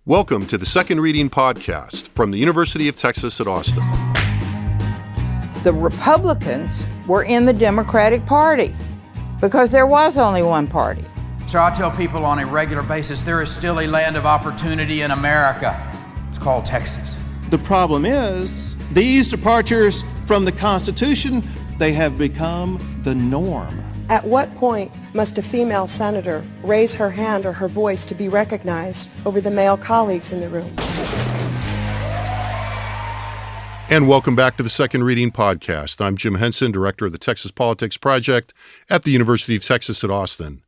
Welcome to the Second Reading Podcast from the University of Texas at Austin. The Republicans were in the Democratic Party because there was only one party. So I tell people on a regular basis, there is still a land of opportunity in America. It's called Texas. The problem is, these departures from the Constitution, they have become the norm. At what point must a female senator raise her hand or her voice to be recognized over the male colleagues in the room? And welcome back to the Second Reading Podcast. I'm Jim Henson, director of the Texas Politics Project at the University of Texas at Austin.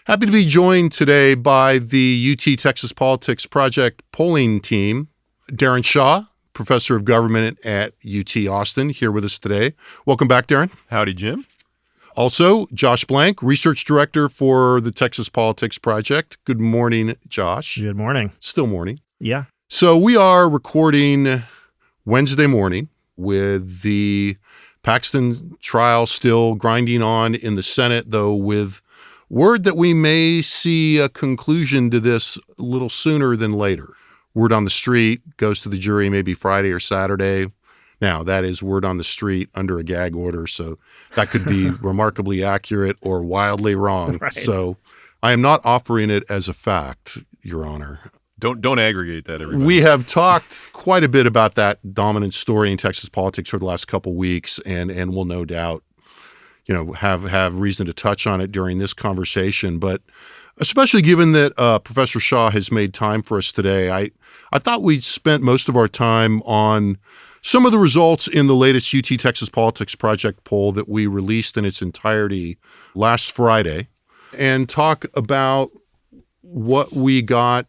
Happy to be joined today by the UT Texas Politics Project polling team. Daron Shaw, professor of government at UT Austin, here with us today. Welcome back, Daron. Howdy, Jim. Also, Josh Blank, research director for the Texas Politics Project. Good morning, Josh. Good morning. Still morning. Yeah. So we are recording Wednesday morning with the Paxton trial still grinding on in the Senate, though with word that we may see a conclusion to this a little sooner than later. Word on the street goes to the jury maybe Friday or Saturday. Now, that is word on the street under a gag order, so that could be remarkably accurate or wildly wrong. Right. So I am not offering it as a fact, Your Honor. Don't aggregate that, everybody. We have talked quite a bit about that dominant story in Texas politics for the last couple weeks, and we'll no doubt, have reason to touch on it during this conversation. But especially given that Professor Shaw has made time for us today, I thought we'd spent most of our time on some of the results in the latest UT Texas Politics Project poll that we released in its entirety last Friday and talk about what we got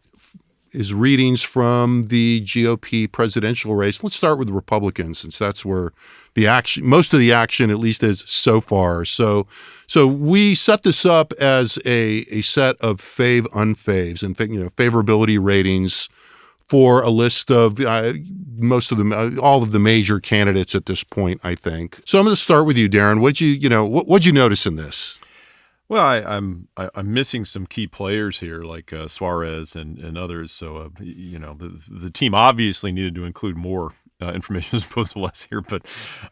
is readings from the GOP presidential race. Let's start with the Republicans, since that's where the action, most of the action at least is so far. So we set this up as a set of unfaves and favorability ratings for a list of all of the major candidates at this point, I think. So I'm going to start with you, Daron. What'd you notice in this? Well, I'm missing some key players here, like Suarez and others. So the team obviously needed to include more information as opposed to less here. But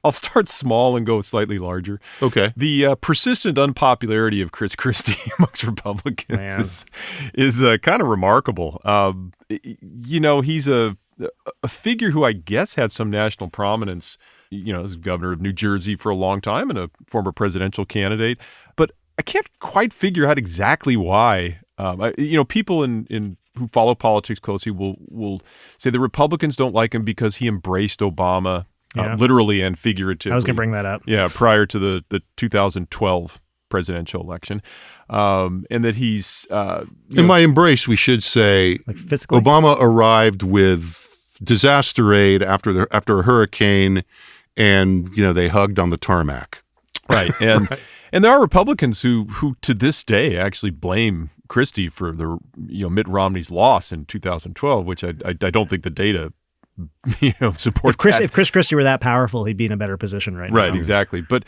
I'll start small and go slightly larger. Okay. The persistent unpopularity of Chris Christie amongst Republicans is kind of remarkable. He's a figure who I guess had some national prominence. As governor of New Jersey for a long time and a former presidential candidate, but I can't quite figure out exactly why. People in who follow politics closely will say the Republicans don't like him because he embraced Obama, literally and figuratively. I was going to bring that up. Yeah, prior to the 2012 presidential election, and that he's by embrace, we should say, like fiscally. Obama arrived with disaster aid after a hurricane, and they hugged on the tarmac. Right, and. Right. And there are Republicans who to this day actually blame Christie for the Mitt Romney's loss in 2012, which I don't think the data support. If Chris Christie were that powerful, he'd be in a better position right now. Right, exactly. But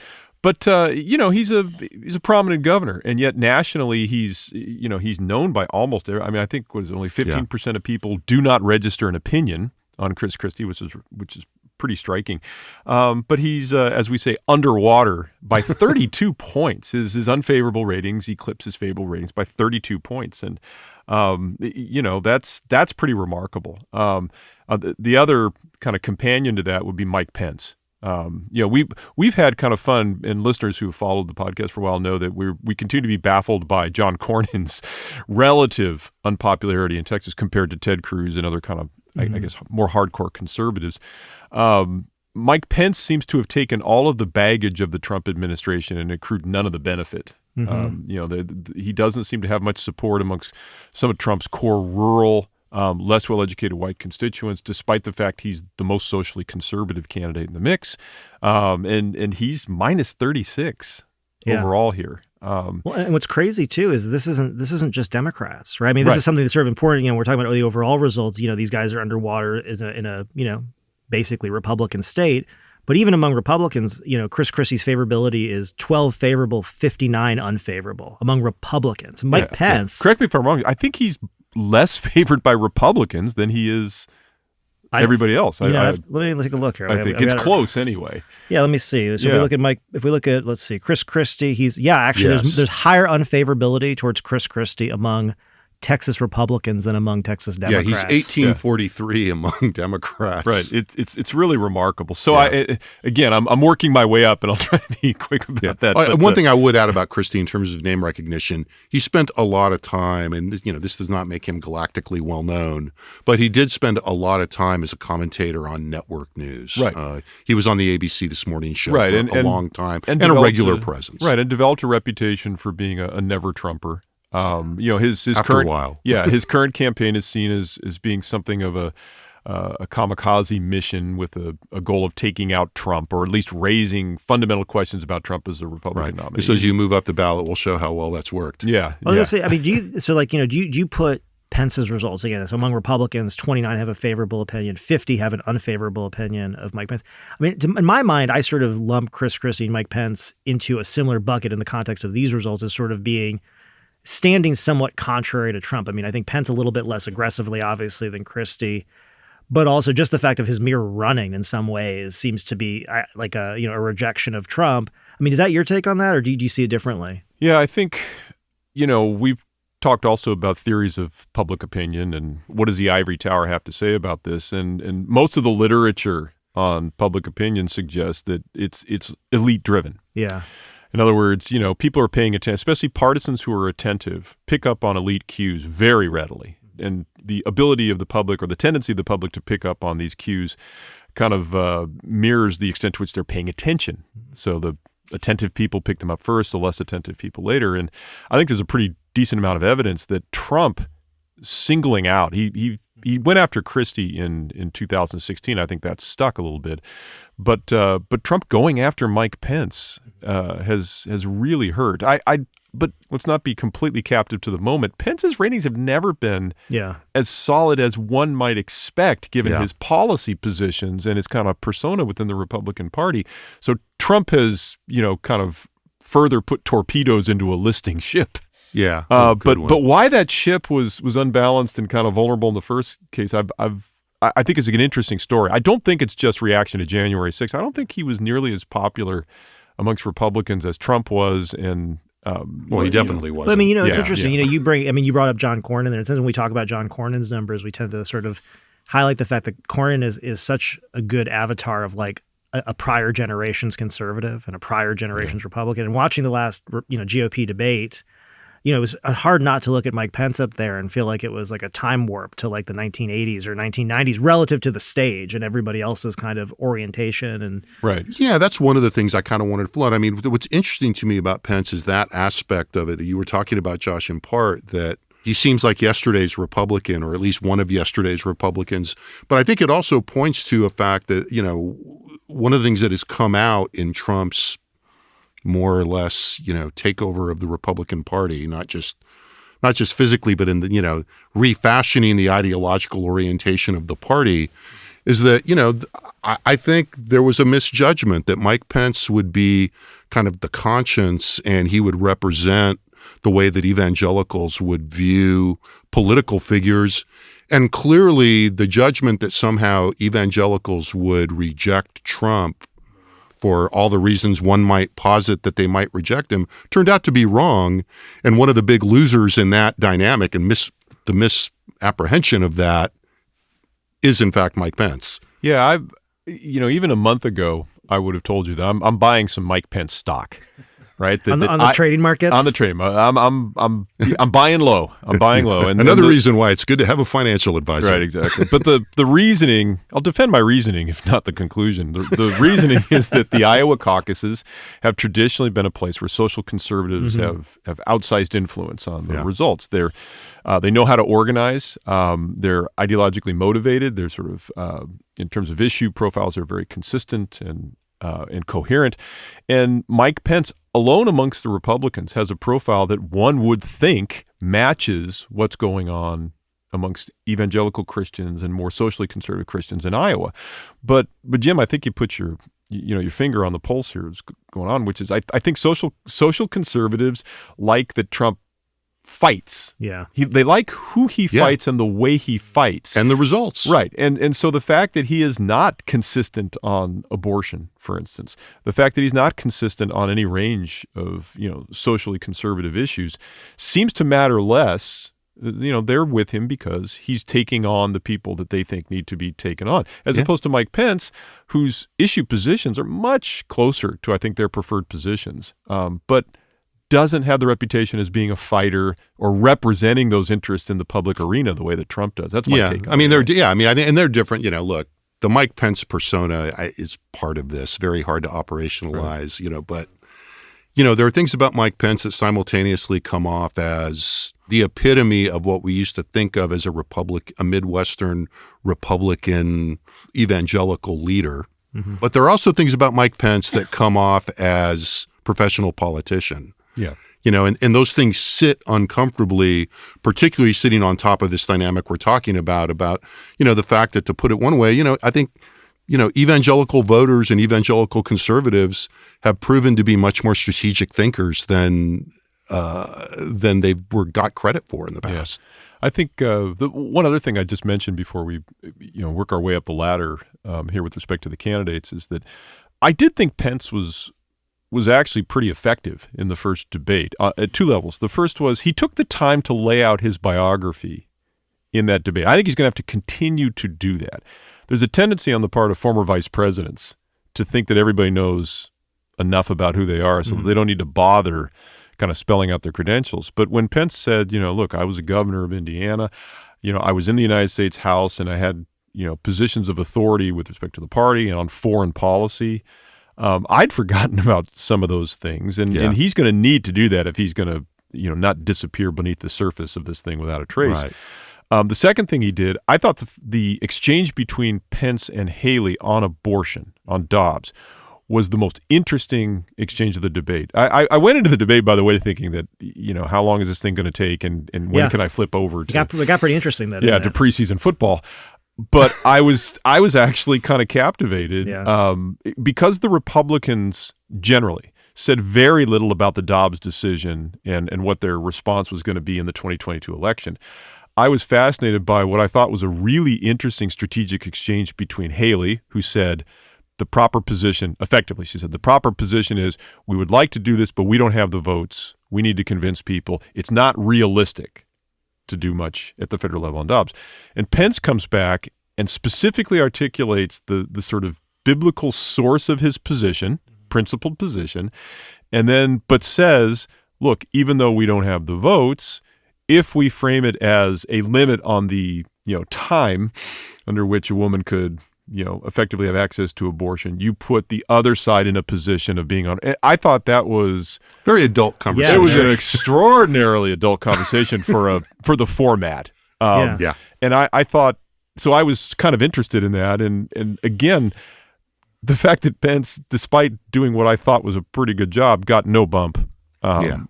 he's a prominent governor, and yet nationally he's known by almost every. I think only 15% of people do not register an opinion on Chris Christie, which is pretty striking. But he's, as we say, underwater by 32 points. His unfavorable ratings eclipse his favorable ratings by 32 points. And, that's pretty remarkable. The other kind of companion to that would be Mike Pence. We've had kind of fun, and listeners who have followed the podcast for a while know that we continue to be baffled by John Cornyn's relative unpopularity in Texas compared to Ted Cruz and other kind of, I guess, more hardcore conservatives. Mike Pence seems to have taken all of the baggage of the Trump administration and accrued none of the benefit. He doesn't seem to have much support amongst some of Trump's core rural, less well-educated white constituents, despite the fact he's the most socially conservative candidate in the mix. And he's minus 36 overall here. Well, and what's crazy too is this isn't just Democrats, right? This is something that's sort of important. We're talking about the overall results. These guys are underwater in a basically Republican state. But even among Republicans, Chris Christie's favorability is 12 favorable, 59 unfavorable among Republicans. Mike Pence. Correct me if I'm wrong. I think he's less favored by Republicans than he is everybody else. Let me take a look here. I think it's close anyway. Yeah, let me see. So if we look at Mike, if we look at, let's see, Chris Christie, there's higher unfavorability towards Chris Christie among Texas Republicans than among Texas Democrats. Yeah, he's 1843 among Democrats. Right. It's really remarkable. So I'm working my way up, and I'll try to be quick about that. But, one thing I would add about Christie in terms of name recognition, he spent a lot of time, and this does not make him galactically well known, but he did spend a lot of time as a commentator on network news. Right. He was on the ABC This Morning show for a long time and a regular presence. Right, and developed a reputation for being a never Trumper. His After current a while. his current campaign is seen as being something of a kamikaze mission with a goal of taking out Trump, or at least raising fundamental questions about Trump as a Republican nominee. So as you move up the ballot, we'll show how well that's worked. I was gonna say, I mean, do you put Pence's results again? So among Republicans, 29 have a favorable opinion, 50 have an unfavorable opinion of Mike Pence. I mean, in my mind, I sort of lump Chris Christie and Mike Pence into a similar bucket in the context of these results as sort of being standing somewhat contrary to Trump. I mean, I think Pence a little bit less aggressively, obviously, than Christie, but also just the fact of his mere running in some ways seems to be like a rejection of Trump. I mean, is that your take on that, or do you see it differently? Yeah, I think, we've talked also about theories of public opinion and what does the ivory tower have to say about this, and most of the literature on public opinion suggests that it's elite driven. Yeah. In other words, people are paying attention, especially partisans who are attentive, pick up on elite cues very readily. And the ability of the public, or the tendency of the public to pick up on these cues, kind of mirrors the extent to which they're paying attention. So the attentive people pick them up first, the less attentive people later. And I think there's a pretty decent amount of evidence that Trump singling out, he went after Christie in 2016. I think that stuck a little bit. But Trump going after Mike Pence has really hurt. But let's not be completely captive to the moment. Pence's ratings have never been as solid as one might expect, given his policy positions and his kind of persona within the Republican Party. So Trump has, kind of further put torpedoes into a listing ship. Yeah, but why that ship was unbalanced and kind of vulnerable in the first case, I think is an interesting story. I don't think it's just reaction to January 6th. I don't think he was nearly as popular amongst Republicans as Trump was, and he definitely was. I mean, it's interesting. Yeah. You brought up John Cornyn there. It says when we talk about John Cornyn's numbers, we tend to sort of highlight the fact that Cornyn is such a good avatar of like a prior generation's conservative and a prior generation's Republican. And watching the last GOP debate, it was hard not to look at Mike Pence up there and feel like it was like a time warp to like the 1980s or 1990s relative to the stage and everybody else's kind of orientation. And right. Yeah, that's one of the things I kind of wanted to flood. I mean, what's interesting to me about Pence is that aspect of it that you were talking about, Josh, in part, that he seems like yesterday's Republican, or at least one of yesterday's Republicans. But I think it also points to a fact that, one of the things that has come out in Trump's more or less, takeover of the Republican Party, not just physically, but in the, refashioning the ideological orientation of the party, is that, I think there was a misjudgment that Mike Pence would be kind of the conscience, and he would represent the way that evangelicals would view political figures. And clearly the judgment that somehow evangelicals would reject Trump for all the reasons one might posit that they might reject him, turned out to be wrong. And one of the big losers in that dynamic and the misapprehension of that is, in fact, Mike Pence. Yeah, even a month ago, I would have told you that I'm buying some Mike Pence stock. Right, on the trading markets. On the trading, I'm buying low. I'm buying low. And another reason why it's good to have a financial advisor. Right, exactly. But the reasoning, I'll defend my reasoning, if not the conclusion. The reasoning is that the Iowa caucuses have traditionally been a place where social conservatives have outsized influence on the results. They know how to organize. They're ideologically motivated. They're sort of, in terms of issue profiles, they're very consistent and coherent. And Mike Pence, alone amongst the Republicans, has a profile that one would think matches what's going on amongst evangelical Christians and more socially conservative Christians in Iowa. But Jim, I think you put your finger on the pulse here. What's going on, which is I think social conservatives like that Trump fights. Yeah. They like who he fights and the way he fights. And the results. Right. And so the fact that he is not consistent on abortion, for instance, the fact that he's not consistent on any range of, socially conservative issues seems to matter less. They're with him because he's taking on the people that they think need to be taken on, as opposed to Mike Pence, whose issue positions are much closer to, I think, their preferred positions. But doesn't have the reputation as being a fighter or representing those interests in the public arena the way that Trump does. That's my take. I think they're different. Look, the Mike Pence persona is part of this. Very hard to operationalize. Right. But there are things about Mike Pence that simultaneously come off as the epitome of what we used to think of as a Midwestern Republican evangelical leader. Mm-hmm. But there are also things about Mike Pence that come off as professional politician. Yeah. And those things sit uncomfortably, particularly sitting on top of this dynamic we're talking about, the fact that, to put it one way, I think, evangelical voters and evangelical conservatives have proven to be much more strategic thinkers than they got credit for in the past. Yeah. I think the one other thing I just mentioned before we, work our way up the ladder here with respect to the candidates is that I did think Pence was actually pretty effective in the first debate at two levels. The first was he took the time to lay out his biography in that debate. I think he's going to have to continue to do that. There's a tendency on the part of former vice presidents to think that everybody knows enough about who they are, so they don't need to bother kind of spelling out their credentials. But when Pence said, look, I was a governor of Indiana, I was in the United States House, and I had, positions of authority with respect to the party and on foreign policy, I'd forgotten about some of those things, and he's going to need to do that if he's going to, not disappear beneath the surface of this thing without a trace. Right. The second thing he did, I thought the exchange between Pence and Haley on abortion, on Dobbs, was the most interesting exchange of the debate. I went into the debate, by the way, thinking that, how long is this thing going to take, and when can I flip over to it got pretty interesting then. To preseason football. But I was actually kind of captivated because the Republicans generally said very little about the Dobbs decision and what their response was going to be in the 2022 election. I was fascinated by what I thought was a really interesting strategic exchange between Haley, who said the proper position, effectively, she said, the proper position is we would like to do this, but we don't have the votes. We need to convince people. It's not realistic to do much at the federal level on Dobbs. And Pence comes back and specifically articulates the sort of biblical source of his position, principled position, but says, look, even though we don't have the votes, if we frame it as a limit on the time under which a woman could effectively have access to abortion, you put the other side in a position of being on. I thought that was very adult conversation. Yeah, it was an extraordinarily adult conversation for the format. And I thought, so I was kind of interested in that. And again, the fact that Pence, despite doing what I thought was a pretty good job, got no bump.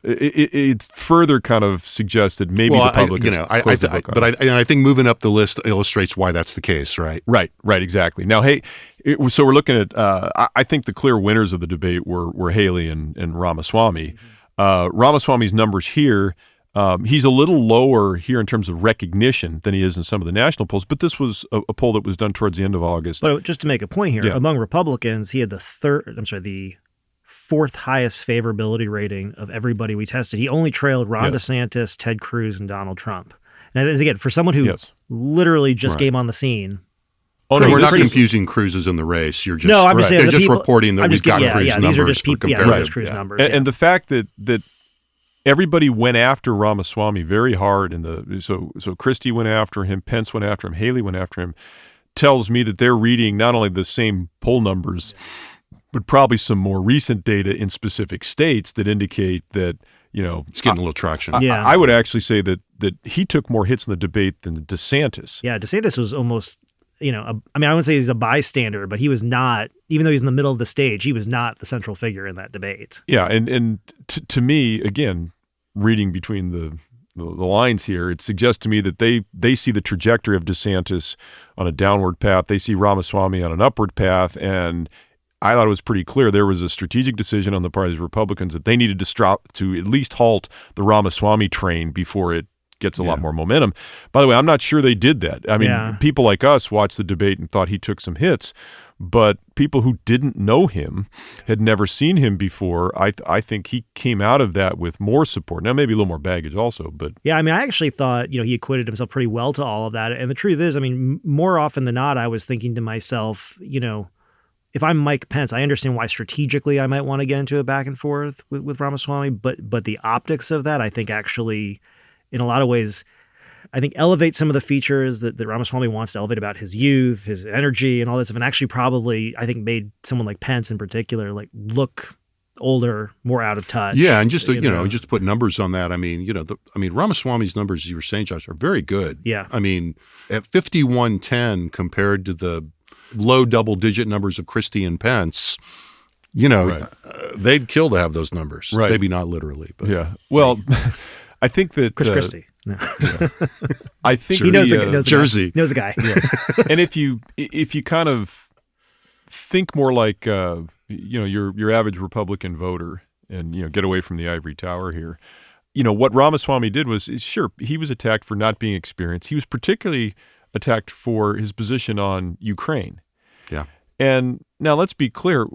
It further kind of suggested maybe the public I think moving up the list illustrates why that's the case, right? Right, exactly. Now, so we're looking at, I think the clear winners of the debate were Haley and Ramaswamy. Ramaswamy's numbers here, he's a little lower here in terms of recognition than he is in some of the national polls, but this was a poll that was done towards the end of August. But just to make a point here, among Republicans, he had the fourth highest favorability rating of everybody we tested. He only trailed Ron DeSantis, Ted Cruz, and Donald Trump. And again, for someone who literally just came on the scene. Oh, no, we're not confusing Cruz's in the race. You're just I'm just saying they're just reporting that we've got Cruz numbers. These are just people, Cruz numbers. And the fact that everybody went after Ramaswamy very hard, so Christie went after him, Pence went after him, Haley went after him, tells me that they're reading not only the same poll numbers, but probably some more recent data in specific states that indicate that, it's getting a little traction. I would actually say that he took more hits in the debate than DeSantis. Yeah, DeSantis was almost, I wouldn't say he's a bystander, but he was not, even though he's in the middle of the stage, he was not the central figure in that debate. Yeah, and to me, again, reading between the lines here, it suggests to me that they see the trajectory of DeSantis on a downward path. They see Ramaswamy on an upward path, and I thought it was pretty clear there was a strategic decision on the part of these Republicans that they needed to at least halt the Ramaswamy train before it gets a lot more momentum. By the way, I'm not sure they did that. I mean, people like us watched the debate and thought he took some hits, but people who didn't know him, had never seen him before, I think he came out of that with more support. Now, maybe a little more baggage also, but... Yeah, I mean, I actually thought, he acquitted himself pretty well to all of that. And the truth is, I mean, more often than not, I was thinking to myself, if I'm Mike Pence, I understand why strategically I might want to get into a back and forth with Ramaswamy, but the optics of that, I think actually, in a lot of ways, I think elevate some of the features that Ramaswamy wants to elevate about his youth, his energy, and all this stuff, and actually probably, I think, made someone like Pence in particular look older, more out of touch. Yeah, and just to, just to put numbers on that, I mean, Ramaswamy's numbers, as you were saying, Josh, are very good. Yeah. I mean, at 51-10 compared to the low double-digit numbers of Christie and Pence, they'd kill to have those numbers. Right. Maybe not literally, but well, I think that Chris Christie. No. I think he knows a Jersey knows a guy. Yeah. And if you kind of think more like your average Republican voter, and get away from the ivory tower here, what Ramaswamy did was, sure, he was attacked for not being experienced. He was particularly attacked for his position on Ukraine. Yeah. And now let's be clear.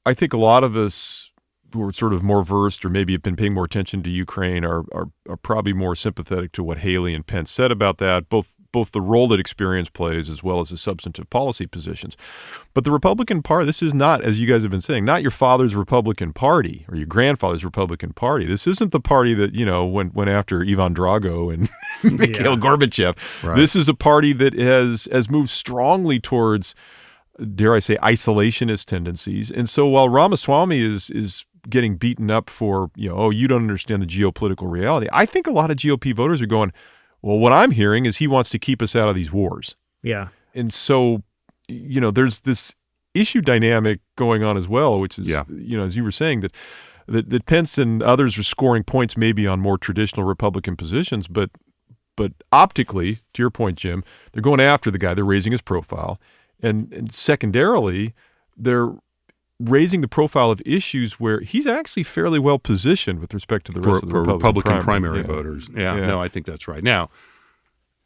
I think a lot of us who are sort of more versed or maybe have been paying more attention to Ukraine are probably more sympathetic to what Haley and Pence said about that, both the role that experience plays as well as the substantive policy positions. But the Republican Party, this is not, as you guys have been saying, not your father's Republican Party or your grandfather's Republican Party. This isn't the party that, went after Ivan Drago and Mikhail Gorbachev. Right. This is a party that has moved strongly towards, dare I say, isolationist tendencies. And so while Ramaswamy is getting beaten up for, you don't understand the geopolitical reality, I think a lot of GOP voters are going, well, what I'm hearing is he wants to keep us out of these wars. Yeah. And so, there's this issue dynamic going on as well, which is, as you were saying, that Pence and others are scoring points maybe on more traditional Republican positions, but optically, to your point, Jim, they're going after the guy. They're raising his profile. And secondarily, they're raising the profile of issues where he's actually fairly well positioned with respect to the rest of the Republican primary voters. Yeah, no, I think that's right. Now,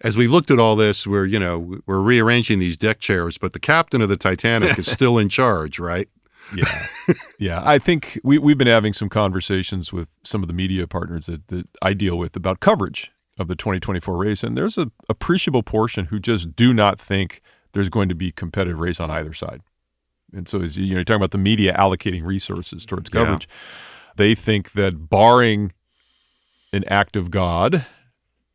as we've looked at all this, we're rearranging these deck chairs, but the captain of the Titanic is still in charge, right? Yeah. I think we've been having some conversations with some of the media partners that I deal with about coverage of the 2024 race, and there's an appreciable portion who just do not think there's going to be competitive race on either side. And so as you're talking about the media allocating resources towards coverage, they think that barring an act of God,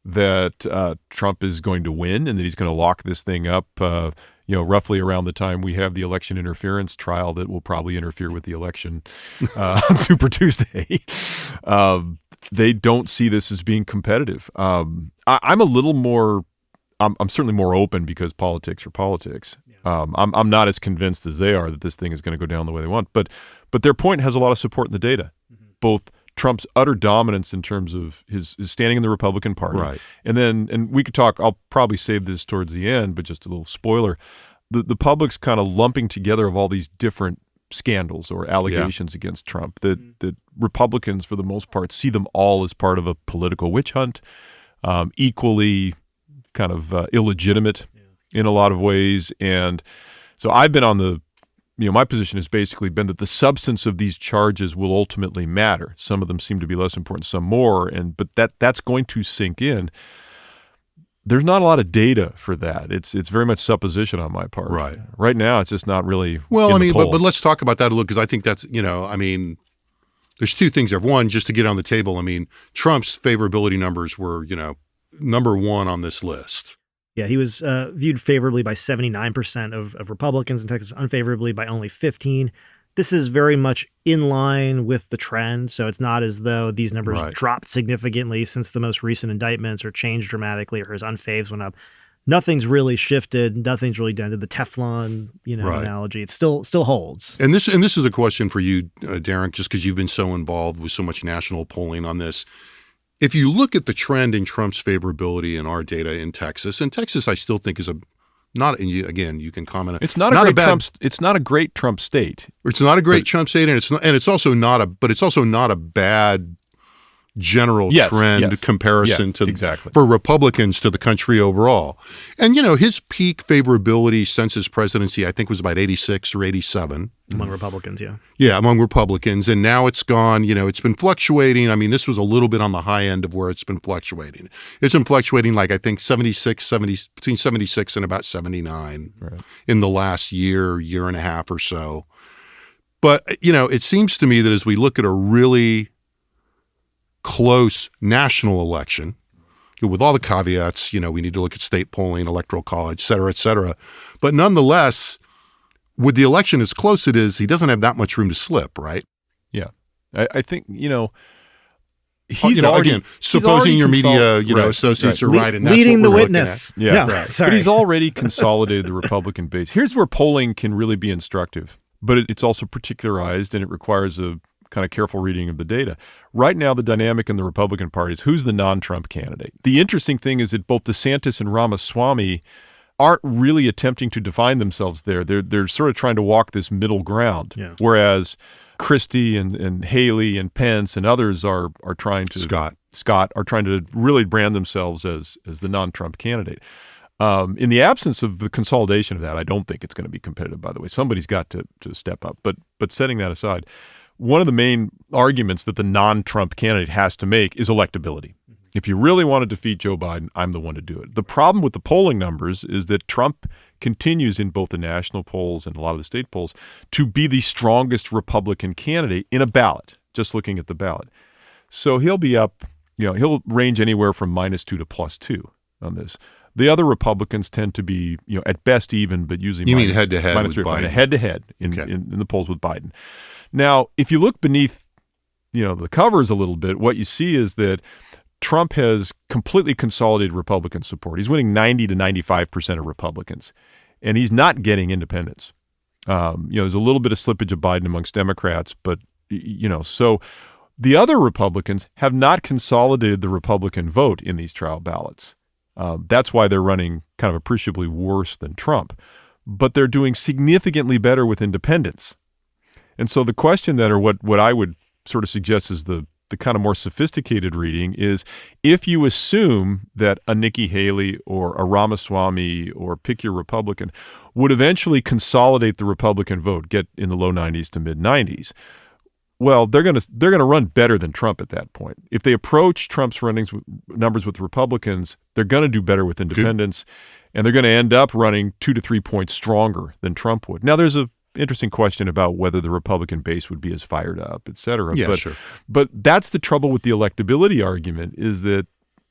that Trump is going to win and that he's going to lock this thing up, roughly around the time we have the election interference trial that will probably interfere with the election on Super Tuesday. They don't see this as being competitive. I'm a little more. I'm certainly more open because politics are politics. I'm not as convinced as they are that this thing is going to go down the way they want. But their point has a lot of support in the data, both Trump's utter dominance in terms of his standing in the Republican Party, right, and we could talk. I'll probably save this towards the end, but just a little spoiler: the public's kind of lumping together of all these different scandals or allegations against Trump that Republicans, for the most part, see them all as part of a political witch hunt, equally kind of illegitimate in a lot of ways. And so I've been on the, my position has basically been that the substance of these charges will ultimately matter. Some of them seem to be less important, some more, but that's going to sink in. There's not a lot of data for that. It's very much supposition on my part. Right. Right now, it's just not really. Well, in the poll. but let's talk about that a little, because I think that's, there's two things there. One, just to get on the table, Trump's favorability numbers were, number one on this list. Yeah, he was viewed favorably by 79% of Republicans in Texas, unfavorably by only 15%. This is very much in line with the trend, so it's not as though these numbers dropped significantly since the most recent indictments or changed dramatically or his unfaves went up. Nothing's really shifted. Nothing's really dented. The Teflon, analogy, it still holds. And this is a question for you, Darren, just because you've been so involved with so much national polling on this. If you look at the trend in Trump's favorability in our data in Texas, and Texas I still think is not. And you can comment on it's not a great Trump. It's not a great Trump state. It's not a great Trump state, and it's also not a bad general trend comparison to for Republicans to the country overall. And his peak favorability since his presidency, I think, was about 86 or 87 among Republicans. Among Republicans, and now it's gone. It's been fluctuating. I mean, this was a little bit on the high end of where it's been fluctuating. It's been fluctuating, like, I think 76 between 76 and about 79 in the last year and a half or so. But it seems to me that as we look at a really close national election, with all the caveats, we need to look at state polling, electoral college, et cetera. But nonetheless, with the election as close it is, he doesn't have that much room to slip, right? Yeah. I think, he's again, supposing your media, associates are right, and that's leading what the we're witness. looking at. Yeah. But he's already consolidated the Republican base. Here's where polling can really be instructive, but it's also particularized, and it requires a kind of careful reading of the data. Right now, the dynamic in the Republican Party is who's the non-Trump candidate. The interesting thing is that both DeSantis and Ramaswamy aren't really attempting to define themselves there. They're sort of trying to walk this middle ground, whereas Christie and Haley and Pence and others are trying to Scott are trying to really brand themselves as the non-Trump candidate. In the absence of the consolidation of that, I don't think it's going to be competitive. By the way, somebody's got to step up. But setting that aside, one of the main arguments that the non-Trump candidate has to make is electability. If you really want to defeat Joe Biden, I'm the one to do it. The problem with the polling numbers is that Trump continues in both the national polls and a lot of the state polls to be the strongest Republican candidate in a ballot, just looking at the ballot. So he'll be up, he'll range anywhere from -2 to +2 on this. The other Republicans tend to be, at best even, but usually mean head-to-head with Biden? Head-to-head in the polls with Biden. Now, if you look beneath, the covers a little bit, what you see is that Trump has completely consolidated Republican support. He's winning 90 to 95% of Republicans, and he's not getting independents. There's a little bit of slippage of Biden amongst Democrats, but, so the other Republicans have not consolidated the Republican vote in these trial ballots. That's why they're running kind of appreciably worse than Trump. But they're doing significantly better with independents. And so the question then, or what I would sort of suggest is the kind of more sophisticated reading is, if you assume that a Nikki Haley or a Ramaswamy or pick your Republican would eventually consolidate the Republican vote, get in the low 90s to mid 90s, well, they're going to run better than Trump at that point. If they approach Trump's numbers with Republicans, they're going to do better with independents, and they're going to end up running 2 to 3 points stronger than Trump would. Now, there's a interesting question about whether the Republican base would be as fired up, et cetera. Yeah, sure. But that's the trouble with the electability argument, is that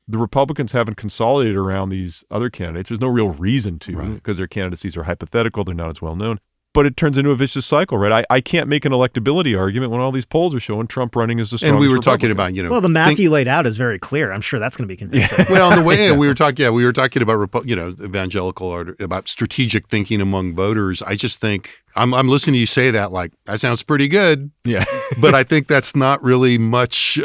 the Republicans haven't consolidated around these other candidates. There's no real reason to, because their candidacies are hypothetical. They're not as well known. But it turns into a vicious cycle, right? I can't make an electability argument when all these polls are showing Trump running as the strongest. And we were Republican. talking about, well, the math you laid out is very clear. I'm sure that's going to be convincing. Well, in the way we were talking about, evangelical or about strategic thinking among voters. I just think I'm listening to you say that, like, that sounds pretty good. Yeah. But I think that's not really much.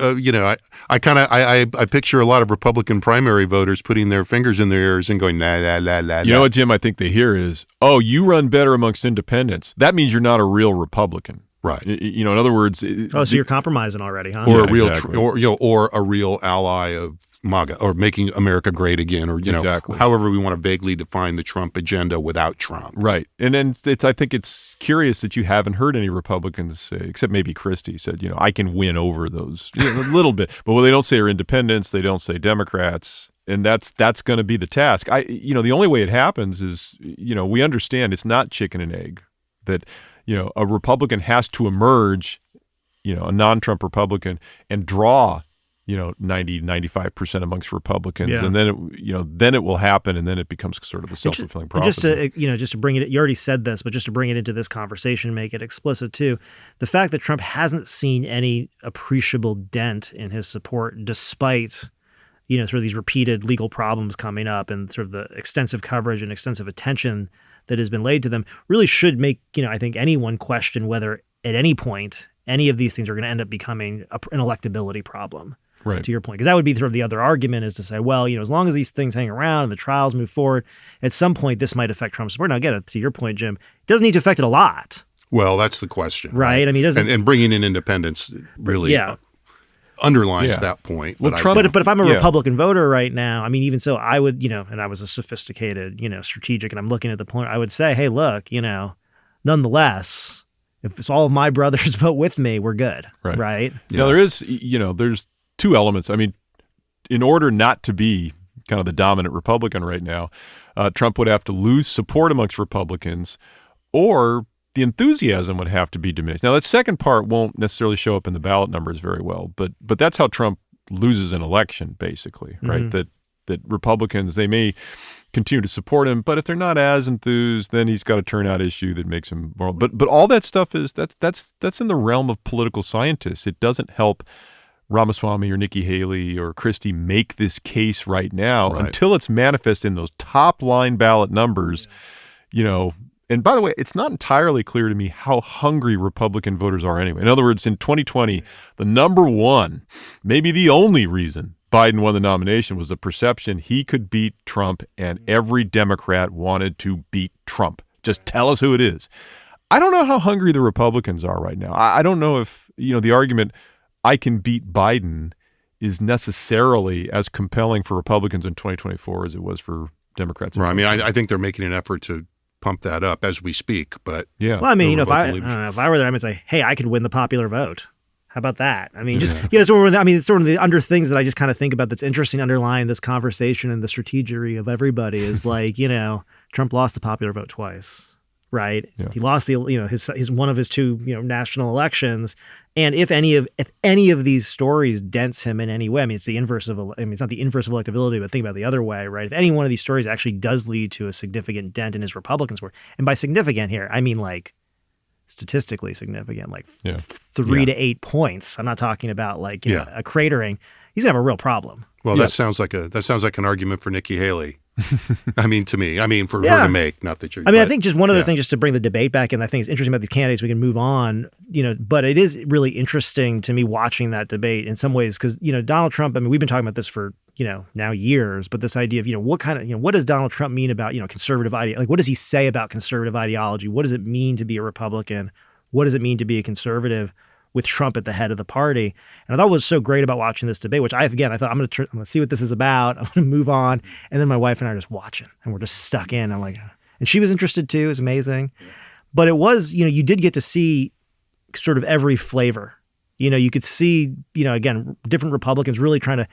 I picture a lot of Republican primary voters putting their fingers in their ears and going, nah, nah, nah, nah. You know what, Jim? I think they hear is, oh, you run better amongst independents. That means you're not a real Republican. Right. In other words. So you're compromising already, huh? Or or a real ally of MAGA, or making America great again, or however we want to vaguely define the Trump agenda without Trump. Right. And then I think it's curious that you haven't heard any Republicans say, except maybe Christie said, I can win over those a little bit. But what they don't say are independents, they don't say Democrats. And that's going to be the task. The only way it happens is, we understand it's not chicken and egg, that, a Republican has to emerge, a non-Trump Republican, and draw 90-95% amongst Republicans, and then it will happen, and then it becomes sort of a self-fulfilling prophecy. Just to bring it, you already said this, but just to bring it into this conversation, make it explicit too, the fact that Trump hasn't seen any appreciable dent in his support, despite sort of these repeated legal problems coming up and sort of the extensive coverage and extensive attention that has been laid to them, really should make I think anyone question whether at any point any of these things are going to end up becoming an electability problem. Right. To your point, because that would be sort of the other argument is to say, well, as long as these things hang around and the trials move forward, at some point this might affect Trump's support. Now, again, to your point, Jim, it doesn't need to affect it a lot. Well, that's the question, right? I mean, it doesn't, and bringing in independents really underlines that point. Well, but if I'm a Republican voter right now, I mean, even so, I would, and I was a sophisticated, strategic, and I'm looking at the point, I would say, hey, look, nonetheless, if it's all of my brothers vote with me, we're good, right? Now, there's two elements. I mean, in order not to be kind of the dominant Republican right now, Trump would have to lose support amongst Republicans, or the enthusiasm would have to be diminished. Now, that second part won't necessarily show up in the ballot numbers very well, but that's how Trump loses an election, basically, right? That Republicans, they may continue to support him, but if they're not as enthused, then he's got a turnout issue that makes him more. But all that stuff that's in the realm of political scientists. It doesn't help Ramaswamy or Nikki Haley or Christie make this case right now until it's manifest in those top line ballot numbers, And by the way, it's not entirely clear to me how hungry Republican voters are anyway. In other words, in 2020, the number one, maybe the only reason Biden won the nomination was the perception he could beat Trump, and every Democrat wanted to beat Trump. Just tell us who it is. I don't know how hungry the Republicans are right now. I don't know if, the argument I can beat Biden is necessarily as compelling for Republicans in 2024 as it was for Democrats. Right. I mean, I think they're making an effort to pump that up as we speak, but well, I mean, if I were there, I would say, hey, I could win the popular vote. How about that? I mean, it's sort of the under things that I just kind of think about that's interesting underlying this conversation and the strategery of everybody is like, Trump lost the popular vote twice, right? Yeah. He lost his one of his two national elections, and if any of these stories dents him in any way, I mean, it's the inverse of it's not the inverse of electability, but think about it the other way, right? If any one of these stories actually does lead to a significant dent in his Republican support, and by significant here, I mean like statistically significant, like 3 to 8 points. I'm not talking about like a cratering. He's gonna have a real problem. Well, that sounds like an argument for Nikki Haley. for her to make, not that you're. I think just one other thing, just to bring the debate back, and I think it's interesting about these candidates. We can move on, but it is really interesting to me watching that debate in some ways because Donald Trump. I mean, we've been talking about this for now years, but this idea of what kind of what does Donald Trump mean about conservative ideology? Like, what does he say about conservative ideology? What does it mean to be a Republican? What does it mean to be a conservative? With Trump at the head of the party. And I thought what was so great about watching this debate, which I thought I'm going to see what this is about. I'm going to move on. And then my wife and I are just watching and we're just stuck in. I'm like, and she was interested too. It was amazing. But it was, you did get to see sort of every flavor. You could see, again, different Republicans really trying to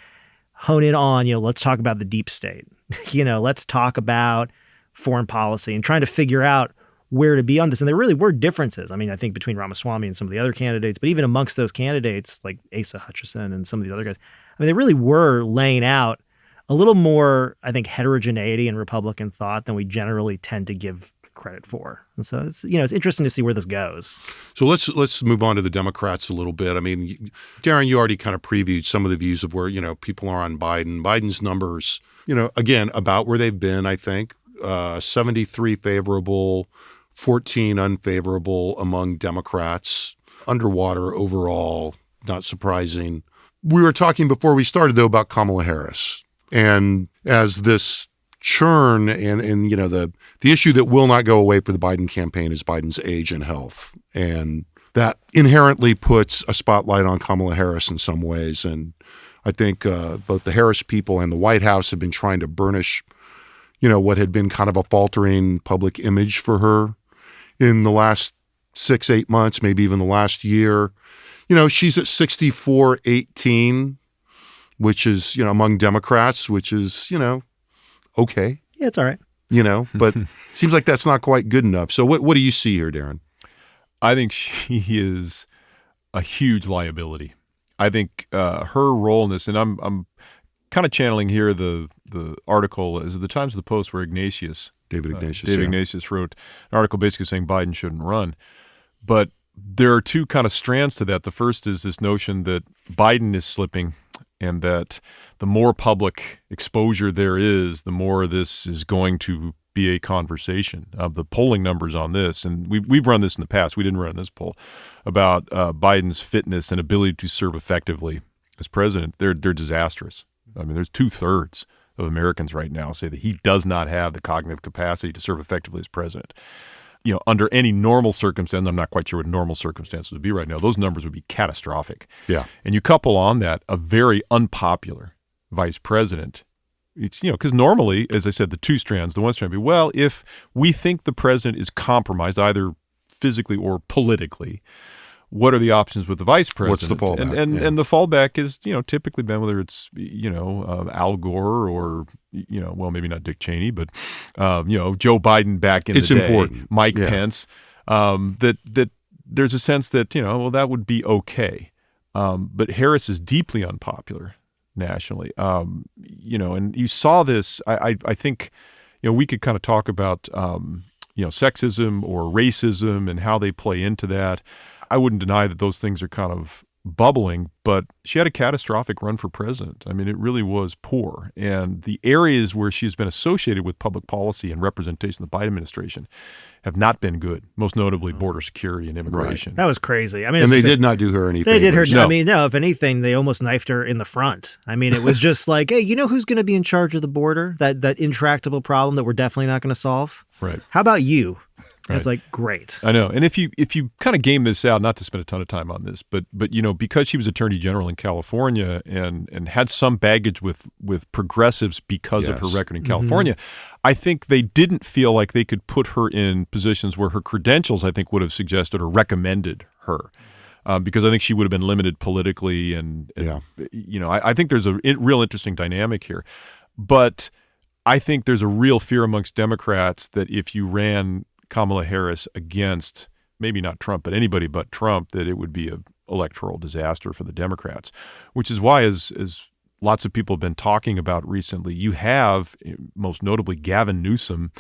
hone in on, let's talk about the deep state. Let's talk about foreign policy and trying to figure out where to be on this. And there really were differences. I mean, I think between Ramaswamy and some of the other candidates, but even amongst those candidates like Asa Hutchinson and some of the other guys, I mean, they really were laying out a little more, I think, heterogeneity in Republican thought than we generally tend to give credit for. And so it's, it's interesting to see where this goes. So let's move on to the Democrats a little bit. I mean, Daron, you already kind of previewed some of the views of where, people are on Biden. Biden's numbers, again, about where they've been, I think, 73 favorable, 14 unfavorable among Democrats, underwater overall, not surprising. We were talking before we started, though, about Kamala Harris. And as this churn and the issue that will not go away for the Biden campaign is Biden's age and health. And that inherently puts a spotlight on Kamala Harris in some ways. And I think both the Harris people and the White House have been trying to burnish, what had been kind of a faltering public image for her in the last 6-8 months, maybe even the last year. She's at 64-18, which is, among Democrats, which is, okay. Yeah, it's all right. But seems like that's not quite good enough. So what do you see here, Daron? I think she is a huge liability. I think her role in this, and I'm kind of channeling here the article is the Times of the Post where David Ignatius wrote an article basically saying Biden shouldn't run. But there are two kind of strands to that. The first is this notion that Biden is slipping and that the more public exposure there is, the more this is going to be a conversation. The polling numbers on this, and we've run this in the past, we didn't run this poll, about Biden's fitness and ability to serve effectively as president, they're disastrous. I mean, there's 2/3 of Americans right now say that he does not have the cognitive capacity to serve effectively as president. Under any normal circumstance, I'm not quite sure what normal circumstances would be right now, those numbers would be catastrophic. Yeah. And you couple on that a very unpopular vice president. It's, because normally, as I said, the two strands, the one strand would be, well, if we think the president is compromised either physically or politically, what are the options with the vice president? What's the fallback? And the fallback is, typically been whether it's, Al Gore or, maybe not Dick Cheney, but, Joe Biden back in the day. It's important. Mike Pence. That there's a sense that, that would be okay. But Harris is deeply unpopular nationally. And you saw this, I think, we could kind of talk about, sexism or racism and how they play into that. I wouldn't deny that those things are kind of bubbling, but she had a catastrophic run for president. I mean, it really was poor. And the areas where she's been associated with public policy and representation of the Biden administration have not been good, most notably border security and immigration. Right. That was crazy. I mean, and they did not do her any favors. They did her. No. I mean, no, if anything, they almost knifed her in the front. I mean, it was just like, hey, who's going to be in charge of the border? That intractable problem that we're definitely not going to solve? Right. How about you? Right. It's like, great. I know. And if you kind of game this out, not to spend a ton of time on this, but because she was Attorney General in California and had some baggage with progressives because of her record in California, I think they didn't feel like they could put her in positions where her credentials, I think, would have suggested or recommended her. Because I think she would have been limited politically. And I think there's a real interesting dynamic here. But I think there's a real fear amongst Democrats that if you ran Kamala Harris against maybe not Trump, but anybody but Trump, that it would be an electoral disaster for the Democrats, which is why, as lots of people have been talking about recently, you have, most notably, Gavin Newsom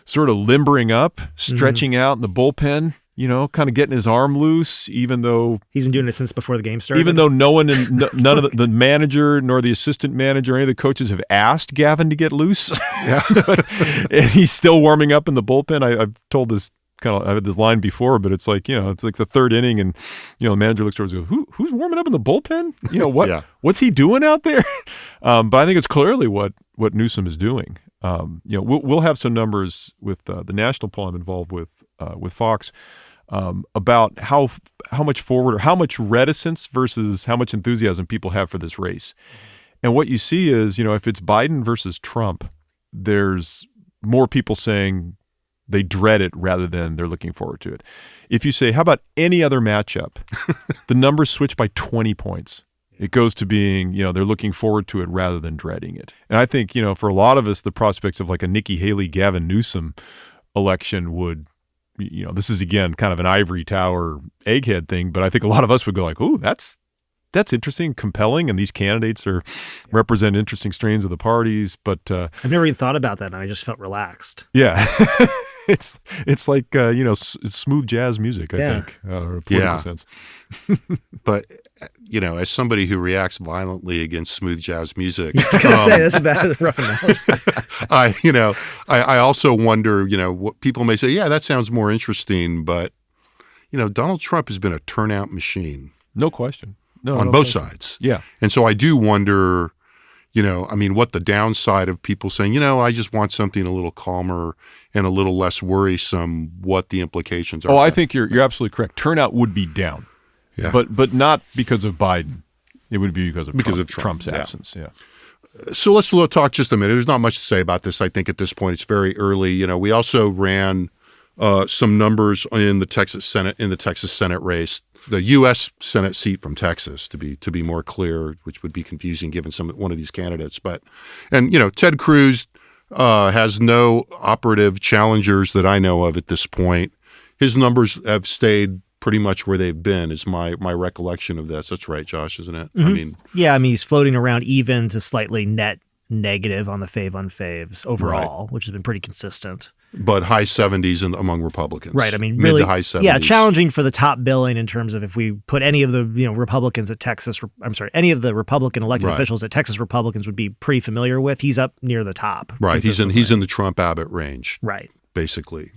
sort of limbering up, stretching out in the bullpen, kind of getting his arm loose, even though he's been doing it since before the game started. Even though none of the manager nor the assistant manager or any of the coaches have asked Gavin to get loose, and he's still warming up in the bullpen. I've told this I had this line before, but it's like the third inning, and the manager looks towards and goes, "Who's warming up in the bullpen? What's he doing out there?" But I think it's clearly what Newsom is doing. We'll have some numbers with the national poll I'm involved with Fox. About how much forward or how much reticence versus how much enthusiasm people have for this race. And what you see is, if it's Biden versus Trump, there's more people saying they dread it rather than they're looking forward to it. If you say, how about any other matchup, the numbers switch by 20 points. It goes to being, they're looking forward to it rather than dreading it. And I think, for a lot of us, the prospects of like a Nikki Haley, Gavin Newsom election would, this is, again, kind of an ivory tower egghead thing, but I think a lot of us would go like, "Ooh, that's interesting, compelling," and these candidates represent interesting strains of the parties. But I've never even thought about that, and I just felt relaxed. Yeah, it's like it's smooth jazz music, I think, or a political sense. But as somebody who reacts violently against smooth jazz music, I was going to say that's a bad rough analogy. I also wonder, what people may say. Yeah, that sounds more interesting, but Donald Trump has been a turnout machine. No question. On both sides. Yeah. And so I do wonder, what the downside of people saying, I just want something a little calmer and a little less worrisome, what the implications are. Oh, I think you're absolutely correct. Turnout would be down. Yeah. But not because of Biden. It would be because of Trump's absence. Yeah. So let's talk just a minute. There's not much to say about this. I think at this point it's very early. We also ran some numbers in the Texas Senate race, the U.S. Senate seat from Texas, to be more clear, which would be confusing given one of these candidates. And Ted Cruz has no operative challengers that I know of at this point. His numbers have stayed pretty much where they've been, is my recollection of this. That's right, Josh, isn't it? Mm-hmm. He's floating around even to slightly net negative on the fave-unfaves overall, which has been pretty consistent. But high 70s among Republicans. Right. Mid really to high 70s. Yeah, challenging for the top billing in terms of if we put any of the Republicans at Texas, any of the Republican elected officials that Texas Republicans would be pretty familiar with, he's up near the top. Right. He's in the Trump-Abbott range. Right. basically,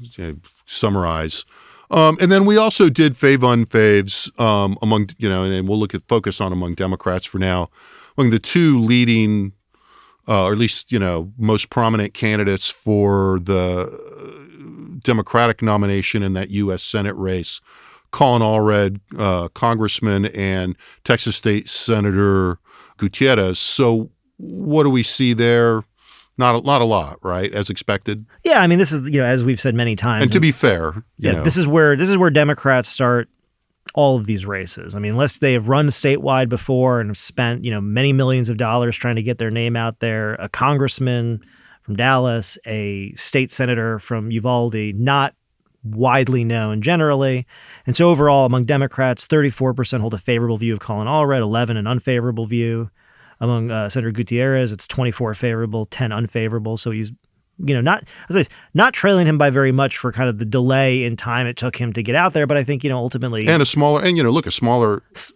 summarize. And then we also did fave unfaves among, and we'll focus on among Democrats for now, among the two leading, or at least, most prominent candidates for the Democratic nomination in that U.S. Senate race, Colin Allred, Congressman, and Texas State Senator Gutierrez. So what do we see there? Not a lot, right? As expected. Yeah, I mean, this is, as we've said many times. And to be fair, this is where Democrats start all of these races. I mean, unless they have run statewide before and have spent, many millions of dollars trying to get their name out there, a congressman from Dallas, a state senator from Uvalde, not widely known generally. And so overall, among Democrats, 34% hold a favorable view of Colin Allred, 11% an unfavorable view. Among Senator Gutierrez, it's 24 favorable, 10 unfavorable. So he's, not trailing him by very much for kind of the delay in time it took him to get out there. But I think, ultimately. And a smaller,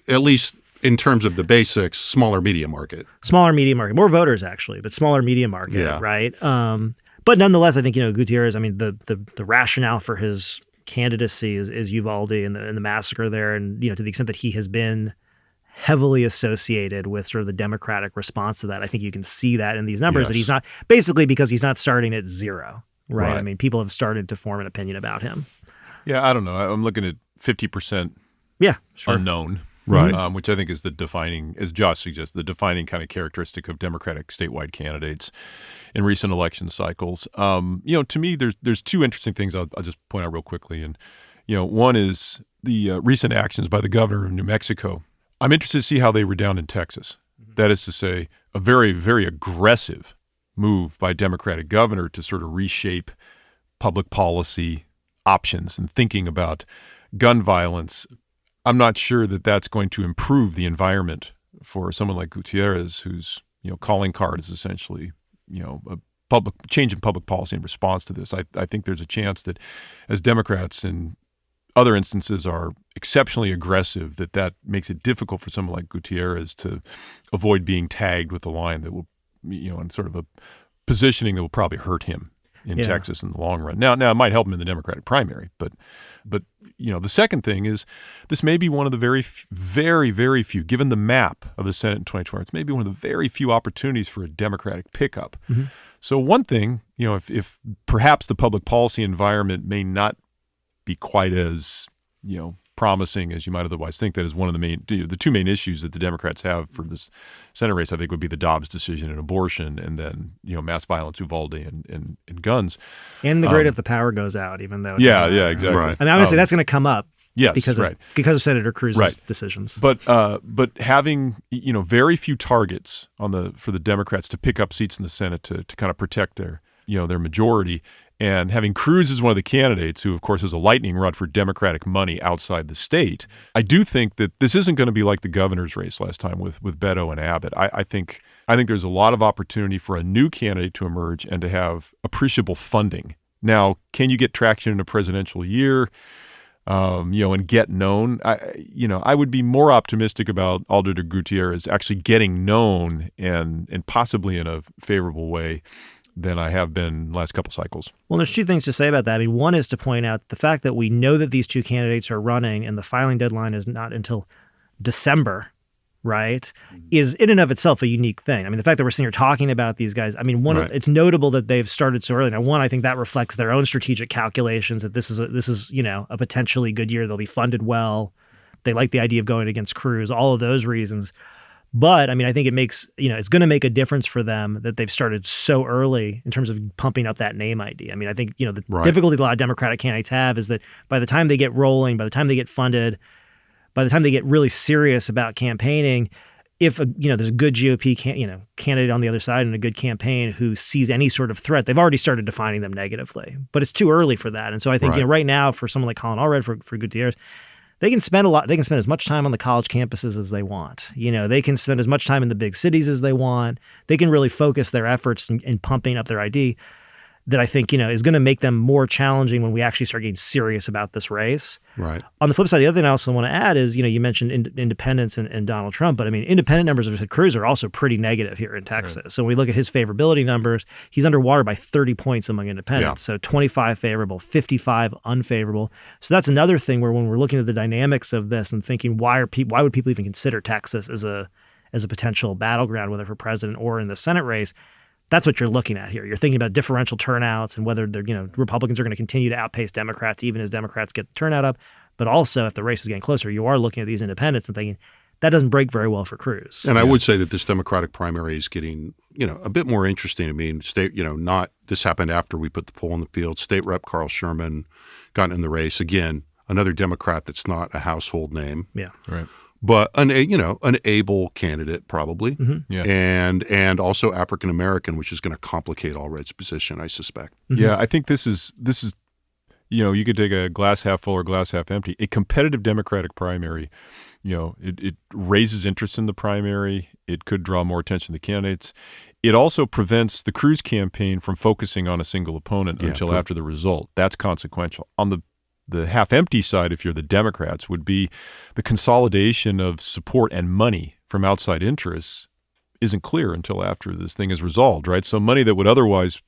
at least in terms of the basics, smaller media market. Smaller media market. More voters, actually, but smaller media market, right? But nonetheless, I think, Gutierrez, I mean, the rationale for his candidacy is Uvalde and the massacre there. And, to the extent that he has been heavily associated with sort of the Democratic response to that. I think you can see that in these numbers, that he's not, basically because he's not starting at zero, right? I mean, people have started to form an opinion about him. Yeah, I don't know. I'm looking at 50% unknown, right? Which I think is the defining, as Josh suggests, the defining kind of characteristic of Democratic statewide candidates in recent election cycles. To me, there's two interesting things I'll just point out real quickly. And, one is the recent actions by the governor of New Mexico. I'm interested to see how they redound in Texas. That is to say, a very, very aggressive move by a Democratic governor to sort of reshape public policy options and thinking about gun violence. I'm not sure that that's going to improve the environment for someone like Gutierrez, whose calling card is essentially a public change in public policy in response to this. I think there's a chance that as Democrats in other instances are exceptionally aggressive, that makes it difficult for someone like Gutierrez to avoid being tagged with a line that will, in sort of a positioning that will probably hurt him in Texas in the long run. Now it might help him in the Democratic primary, but the second thing is this may be one of the very, very, very few, given the map of the Senate in 2020, it's maybe one of the very few opportunities for a Democratic pickup. Mm-hmm. So one thing, if perhaps the public policy environment may not be quite as promising as you might otherwise think, that is one of the two main issues that the Democrats have for this Senate race, I think, would be the Dobbs decision and abortion, and then mass violence, Uvalde, and guns, and the grid if the power goes out, even though exactly. Right. I mean, obviously that's going to come up. Yes, because of Senator Cruz's decisions. But having very few targets for the Democrats to pick up seats in the Senate to kind of protect their majority. And having Cruz as one of the candidates, who, of course, is a lightning rod for Democratic money outside the state, I do think that this isn't going to be like the governor's race last time with Beto and Abbott. I think there's a lot of opportunity for a new candidate to emerge and to have appreciable funding. Now, can you get traction in a presidential year, and get known? I would be more optimistic about Allred Gutierrez actually getting known and possibly in a favorable way than I have been last couple cycles. Well, there's two things to say about that. I mean, one is to point out the fact that we know that these two candidates are running and the filing deadline is not until December, right, is in and of itself a unique thing. I mean, the fact that we're sitting here talking about these guys, I mean, it's notable that they've started so early. Now, one, I think that reflects their own strategic calculations that this is a potentially good year. They'll be funded well. They like the idea of going against Cruz, all of those reasons. But, I mean, I think it makes, it's going to make a difference for them that they've started so early in terms of pumping up that name ID. I mean, I think, the difficulty a lot of Democratic candidates have is that by the time they get rolling, by the time they get funded, by the time they get really serious about campaigning, if, there's a good GOP candidate on the other side and a good campaign who sees any sort of threat, they've already started defining them negatively. But it's too early for that. And so I think, right now, for someone like Colin Allred, for Gutierrez, they can spend as much time on the college campuses as they want. They can spend as much time in the big cities as they want. They can really focus their efforts in pumping up their ID. that I think, is going to make them more challenging when we actually start getting serious about this race. Right. On the flip side, the other thing I also want to add is, you mentioned independents and Donald Trump, but I mean, independent numbers of Cruz are also pretty negative here in Texas. Right. So when we look at his favorability numbers, he's underwater by 30 points among independents. Yeah. So 25 favorable, 55 unfavorable. So that's another thing where when we're looking at the dynamics of this and thinking, why would people even consider Texas as a potential battleground, whether for president or in the Senate race? That's what you're looking at here. You're thinking about differential turnouts and whether they're, Republicans are going to continue to outpace Democrats even as Democrats get the turnout up. But also, if the race is getting closer, you are looking at these independents and thinking that doesn't break very well for Cruz. And I would say that this Democratic primary is getting, a bit more interesting. I mean, this happened after we put the poll in the field. State Rep Carl Sherman got in the race again. Another Democrat that's not a household name. Yeah, right. But an able candidate probably, yeah, and also African American, which is going to complicate Allred's position, I suspect. Yeah, I think this is you could take a glass half full or glass half empty. A competitive Democratic primary, it raises interest in the primary. It could draw more attention to the candidates. It also prevents the Cruz campaign from focusing on a single opponent until after the result. That's consequential. On the half-empty side, if you're the Democrats, would be the consolidation of support and money from outside interests isn't clear until after this thing is resolved, right? So money that would otherwise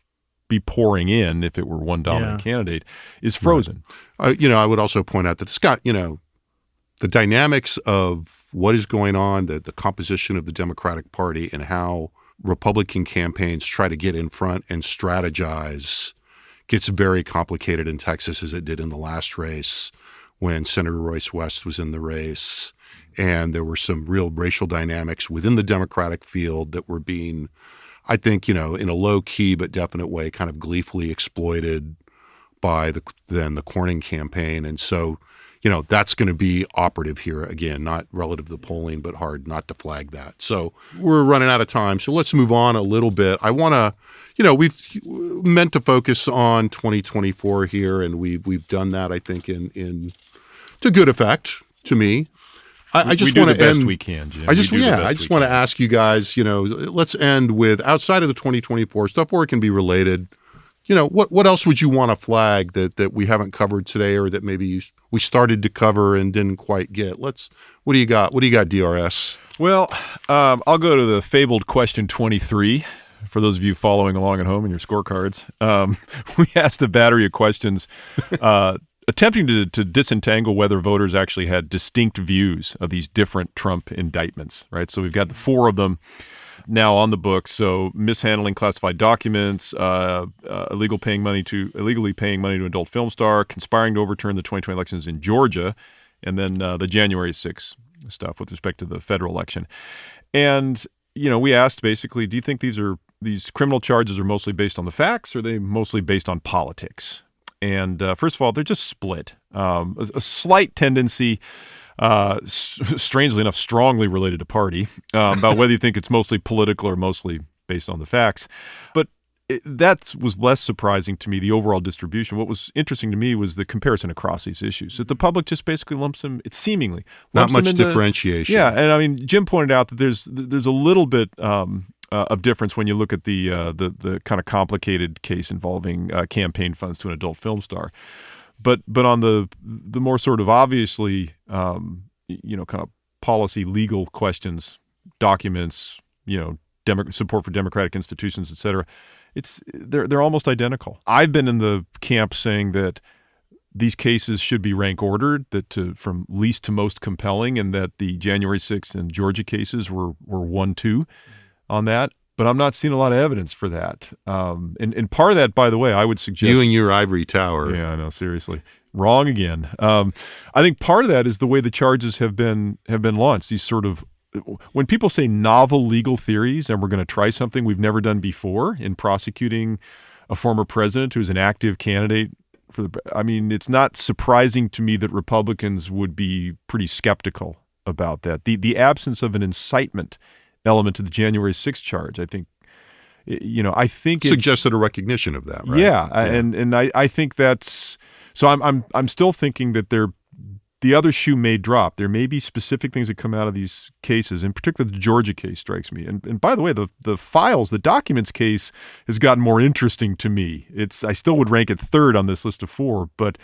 be pouring in if it were one dominant candidate is frozen. Right. I would also point out that it's got, the dynamics of what is going on, the composition of the Democratic Party and how Republican campaigns try to get in front and strategize gets very complicated in Texas as it did in the last race when Senator Royce West was in the race. And there were some real racial dynamics within the Democratic field that were being, I think, in a low-key but definite way kind of gleefully exploited by the Cornyn campaign. And so, that's going to be operative here. Again, not relative to the polling, but hard not to flag that. So we're running out of time. So let's move on a little bit. I want to, we've meant to focus on 2024 here, and we've done that, I think, in to good effect to me. I just want to do the best we can, Jim. I just want to ask you guys, let's end with, outside of the 2024 stuff where it can be related, what else would you want to flag that we haven't covered today, or that maybe we started to cover and didn't quite get? What do you got? What do you got, DRS? Well, I'll go to the fabled question 23 for those of you following along at home in your scorecards. We asked a battery of questions attempting to disentangle whether voters actually had distinct views of these different Trump indictments, right? So we've got the 4 of them now on the books. So mishandling classified documents, illegally paying money to an adult film star, conspiring to overturn the 2020 elections in Georgia, and then the January 6th stuff with respect to the federal election. And, we asked basically, do you think these criminal charges are mostly based on the facts, or are they mostly based on politics? And first of all, they're just split. A slight tendency, strangely enough, strongly related to party, about whether you think it's mostly political or mostly based on the facts. But that was less surprising to me, the overall distribution. What was interesting to me was the comparison across these issues. That the public just basically lumps them, it seemingly lumps not much differentiation. Yeah, and I mean, Jim pointed out that there's a little bit of difference when you look at the kind of complicated case involving campaign funds to an adult film star. But on the more sort of obviously kind of policy legal questions, documents, support for democratic institutions, et cetera, they're almost identical. I've been in the camp saying that these cases should be rank ordered, from least to most compelling, and that the January 6th and Georgia cases were 1-2 on that. But I'm not seeing a lot of evidence for that. And part of that, by the way, I would suggest— You and your ivory tower. Yeah, I know, seriously. Wrong again. I think part of that is the way the charges have been launched. These sort of— when people say novel legal theories and we're going to try something we've never done before in prosecuting a former president who's an active candidate it's not surprising to me that Republicans would be pretty skeptical about that. The absence of an incitement element to the January 6th charge, I think, I think suggested a recognition of that, right? Yeah. And I think that's— so I'm still thinking that they're the other shoe may drop. There may be specific things that come out of these cases, in particular the Georgia case strikes me. And by the way, the files, the documents case has gotten more interesting to me. I still would rank it third on this list of 4, but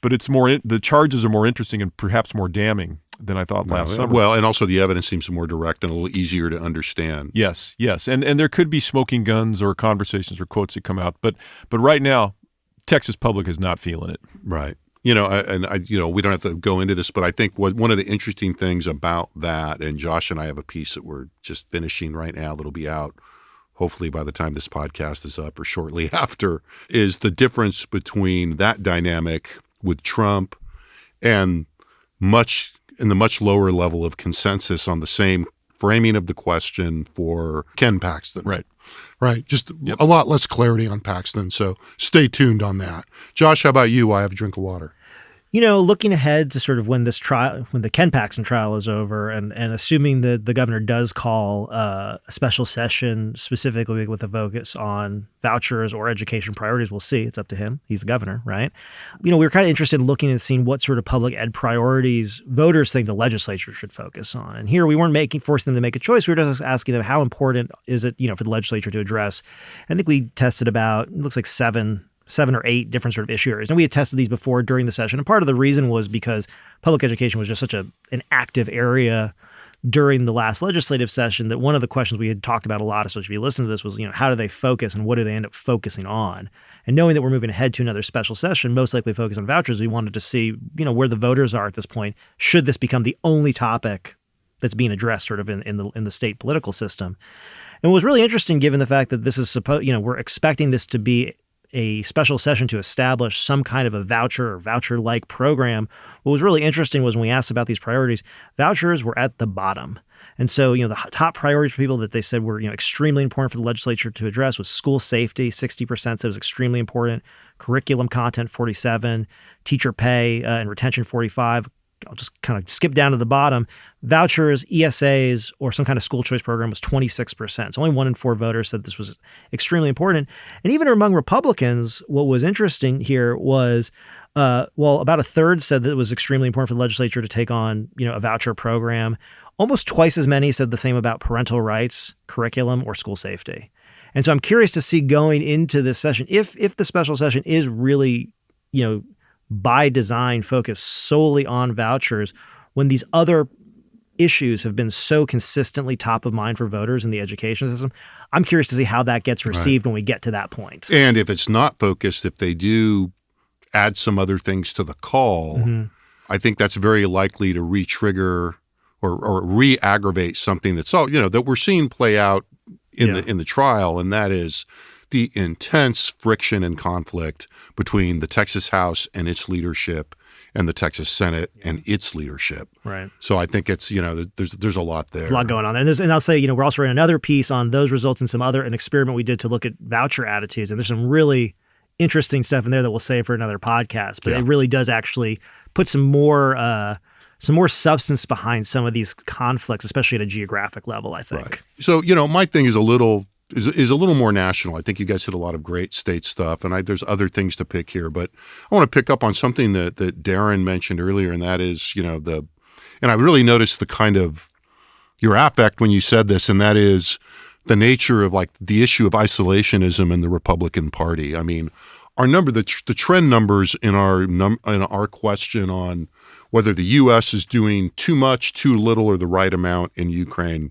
it's more, the charges are more interesting and perhaps more damning than I thought last summer. Well, and also the evidence seems more direct and a little easier to understand. Yes. And there could be smoking guns or conversations or quotes that come out. But right now, Texas public is not feeling it. Right. We don't have to go into this, but I think one of the interesting things about that, and Josh and I have a piece that we're just finishing right now that'll be out hopefully by the time this podcast is up or shortly after, is the difference between that dynamic with Trump and the much lower level of consensus on the same framing of the question for Ken Paxton. Right. Just a lot less clarity on Paxton. So stay tuned on that. Josh, how about you? I have a drink of water. Looking ahead to sort of when the Ken Paxton trial is over, and assuming that the governor does call a special session specifically with a focus on vouchers or education priorities, we'll see. It's up to him. He's the governor, right? We were kind of interested in looking and seeing what sort of public ed priorities voters think the legislature should focus on. And here we weren't forcing them to make a choice. We were just asking them how important is it, for the legislature to address. I think we tested about, it looks like 7 or 8 different sort of issue areas. And we had tested these before during the session. And part of the reason was because public education was just such an active area during the last legislative session that one of the questions we had talked about a lot, especially if you listen to this, was, how do they focus and what do they end up focusing on? And knowing that we're moving ahead to another special session, most likely focus on vouchers, we wanted to see, where the voters are at this point. Should this become the only topic that's being addressed sort of in the state political system? And what was really interesting, given the fact that this is we're expecting this to be a special session to establish some kind of a voucher or voucher-like program. What was really interesting was when we asked about these priorities, vouchers were at the bottom. And so, the top priorities for people that they said were, extremely important for the legislature to address was school safety. 60% said it was extremely important. Curriculum content, 47. Teacher pay and retention, 45. I'll just kind of skip down to the bottom. Vouchers, ESAs, or some kind of school choice program was 26%. So only 1 in 4 voters said this was extremely important. And even among Republicans, what was interesting here was, about a third said that it was extremely important for the legislature to take on, a voucher program. Almost twice as many said the same about parental rights, curriculum, or school safety. And so I'm curious to see going into this session, if the special session is really, by design focused solely on vouchers, when these other issues have been so consistently top of mind for voters in the education system. I'm curious to see how that gets received when we get to that point. And if it's not focused, if they do add some other things to the call, I think that's very likely to re-trigger or re-aggravate something that's that we're seeing play out in the trial, and that is the intense friction and conflict between the Texas House and its leadership and the Texas Senate and its leadership. Right. So I think it's, there's a lot there. There's a lot going on there. And I'll say, we're also writing another piece on those results and an experiment we did to look at voucher attitudes. And there's some really interesting stuff in there that we'll save for another podcast. But it really does actually put some more substance behind some of these conflicts, especially at a geographic level, I think. Right. So, my thing is a little more national. I think you guys hit a lot of great state stuff, and there's other things to pick here. But I want to pick up on something that Daron mentioned earlier, and that is, and I really noticed the kind of your affect when you said this, and that is the nature of the issue of isolationism in the Republican Party. I mean, the trend numbers in our question on whether the U.S. is doing too much, too little, or the right amount in Ukraine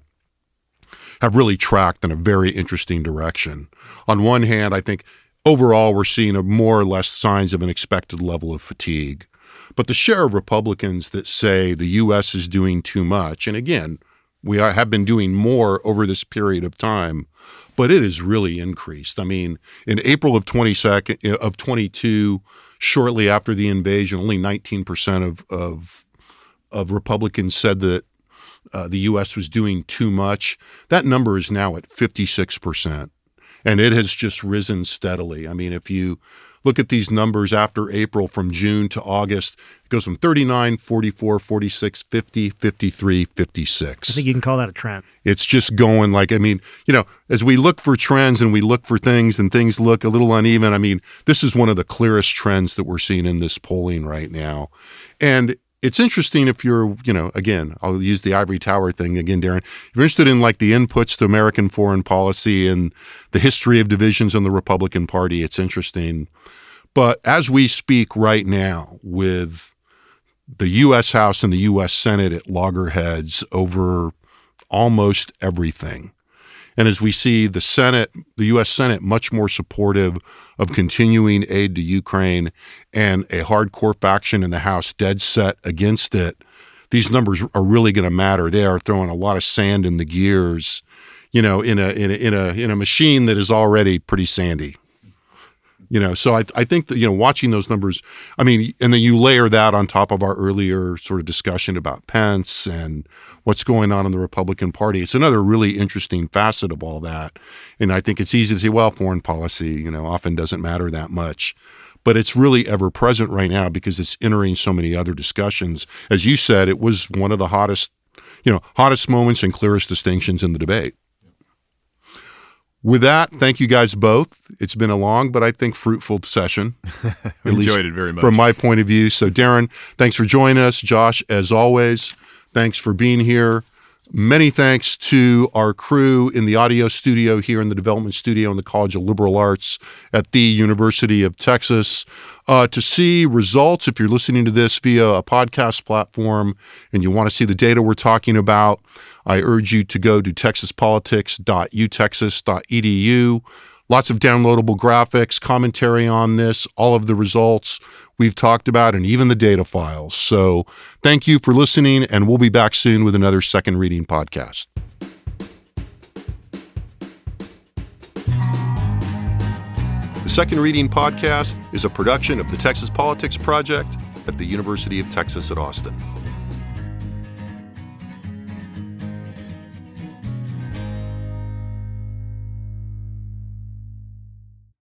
have really tracked in a very interesting direction. On one hand, I think overall we're seeing more or less signs of an expected level of fatigue. But the share of Republicans that say the U.S. is doing too much, and again, we have been doing more over this period of time, but it has really increased. I mean, in April of 22, shortly after the invasion, only 19% of Republicans said that the U.S. was doing too much. That number is now at 56%, and it has just risen steadily. I mean, if you look at these numbers after April, from June to August, it goes from 39, 44, 46, 50, 53, 56. I think you can call that a trend. It's just going as we look for trends and we look for things and things look a little uneven, this is one of the clearest trends that we're seeing in this polling right now. And it's interesting if you're, again, I'll use the ivory tower thing again, Daron. If you're interested in like the inputs to American foreign policy and the history of divisions in the Republican Party, it's interesting. But as we speak right now, with the U.S. House and the U.S. Senate at loggerheads over almost everything, and as we see the U.S. Senate much more supportive of continuing aid to Ukraine and a hardcore faction in the House dead set against it, these numbers are really going to matter. They are throwing a lot of sand in the gears, in a machine that is already pretty sandy. So I think that, watching those numbers, and then you layer that on top of our earlier sort of discussion about Pence and what's going on in the Republican Party. It's another really interesting facet of all that. And I think it's easy to say, well, foreign policy, often doesn't matter that much. But it's really ever present right now because it's entering so many other discussions. As you said, it was one of the hottest moments and clearest distinctions in the debate. With that, thank you guys both. It's been a long, but I think fruitful session. Enjoyed it very much. From my point of view. So Daron, thanks for joining us. Josh, as always, thanks for being here. Many thanks to our crew in the audio studio here in the development studio in the College of Liberal Arts at the University of Texas. To see results, if you're listening to this via a podcast platform and you want to see the data we're talking about, I urge you to go to texaspolitics.utexas.edu. Lots of downloadable graphics, commentary on this, all of the results we've talked about, and even the data files. So thank you for listening, and we'll be back soon with another Second Reading podcast. The Second Reading podcast is a production of the Texas Politics Project at the University of Texas at Austin.